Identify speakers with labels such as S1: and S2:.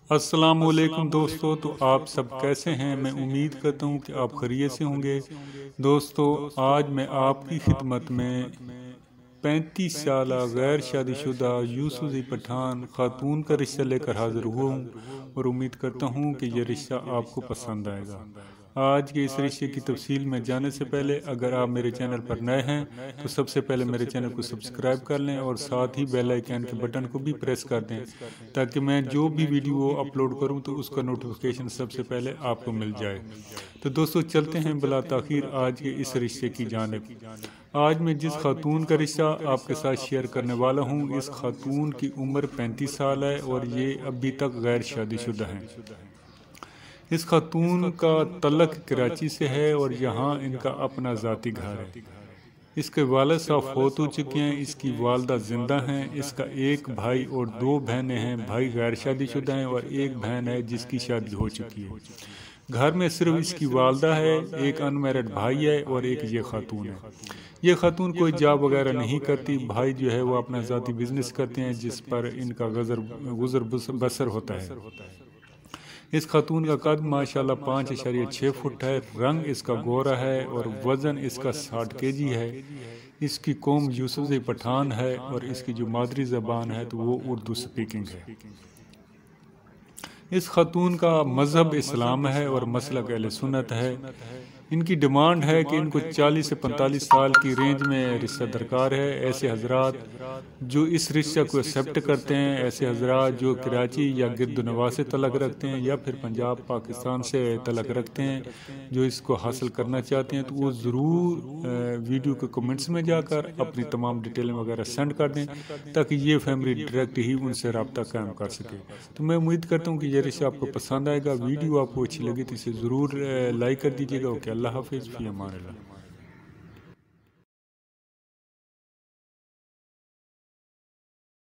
S1: السلام علیکم دوستو، تو آپ سب کیسے ہیں؟ میں امید کرتا ہوں کہ آپ خیریت سے ہوں گے۔ دوستو، آج میں آپ کی خدمت میں 35 سالہ غیر شادی شدہ یوسفزئی پٹھان خاتون کا رشتہ لے کر حاضر ہوا ہوں اور امید کرتا ہوں کہ یہ رشتہ آپ کو پسند آئے گا۔ آج کے اس رشتے کی تفصیل میں جانے سے پہلے اگر آپ میرے چینل پر نئے ہیں تو سب سے پہلے میرے چینل کو سبسکرائب کر لیں اور ساتھ ہی بیل آئیکن کے بٹن کو بھی پریس کر دیں تاکہ میں جو بھی ویڈیو اپلوڈ کروں تو اس کا نوٹیفیکیشن سب سے پہلے آپ کو مل جائے۔ تو دوستو چلتے ہیں بلا تاخیر آج کے اس رشتے کی جانب۔ آج میں جس خاتون کا رشتہ آپ کے ساتھ شیئر کرنے والا ہوں، اس خاتون کی عمر 35 سال ہے اور یہ ابھی تک غیر شادی شدہ ہیں۔ اس خاتون کا تعلق کراچی سے ہے اور یہاں ان کا اپنا ذاتی گھر ہے۔ اس کے والد صاحب فوت ہو چکے ہیں، اس کی والدہ زندہ ہیں، اس کا ایک بھائی اور 2 بہنیں ہیں۔ بھائی غیر شادی شدہ ہیں اور ایک بہن ہے جس کی شادی ہو چکی ہے۔ گھر میں صرف اس کی والدہ ہے، ایک ان میرڈ بھائی ہے اور ایک یہ خاتون ہے۔ یہ خاتون کوئی جاب وغیرہ نہیں کرتی، بھائی جو ہے وہ اپنا ذاتی بزنس کرتے ہیں جس پر ان کا گزر بسر ہوتا ہے۔ اس خاتون کا قد ماشاءاللہ 5.6 فٹ ہے، رنگ اس کا گورا ہے اور وزن اس کا 60 kg ہے۔ اس کی قوم یوسفزئی پٹھان ہے اور اس کی جو مادری زبان ہے تو وہ اردو سپیکنگ ہے۔ اس خاتون کا مذہب اسلام ہے اور مسلک اہل سنت ہے۔ ان کی ڈیمانڈ ہے کہ ان کو 40 سے 45 سال کی رینج میں رشتہ درکار ہے۔ ایسے حضرات جو اس رشتہ کو ایکسیپٹ کرتے ہیں، ایسے حضرات جو کراچی یا گرد و نواح سے تعلق رکھتے ہیں یا پھر پنجاب پاکستان سے تعلق رکھتے ہیں، جو اس کو حاصل کرنا چاہتے ہیں، تو وہ ضرور ویڈیو کے کمنٹس میں جا کر اپنی تمام ڈیٹیلیں وغیرہ سینڈ کر دیں تاکہ یہ فیملی ڈائریکٹ ہی ان سے رابطہ قائم کر سکے۔ تو میں امید کرتا ہوں کہ یہ رشتہ آپ کو پسند آئے گا۔ ویڈیو آپ کو اچھی لگی تو اسے ضرور لائک کر دیجیے گا۔ اوکے، اللہ حافظ، فی امان اللہ۔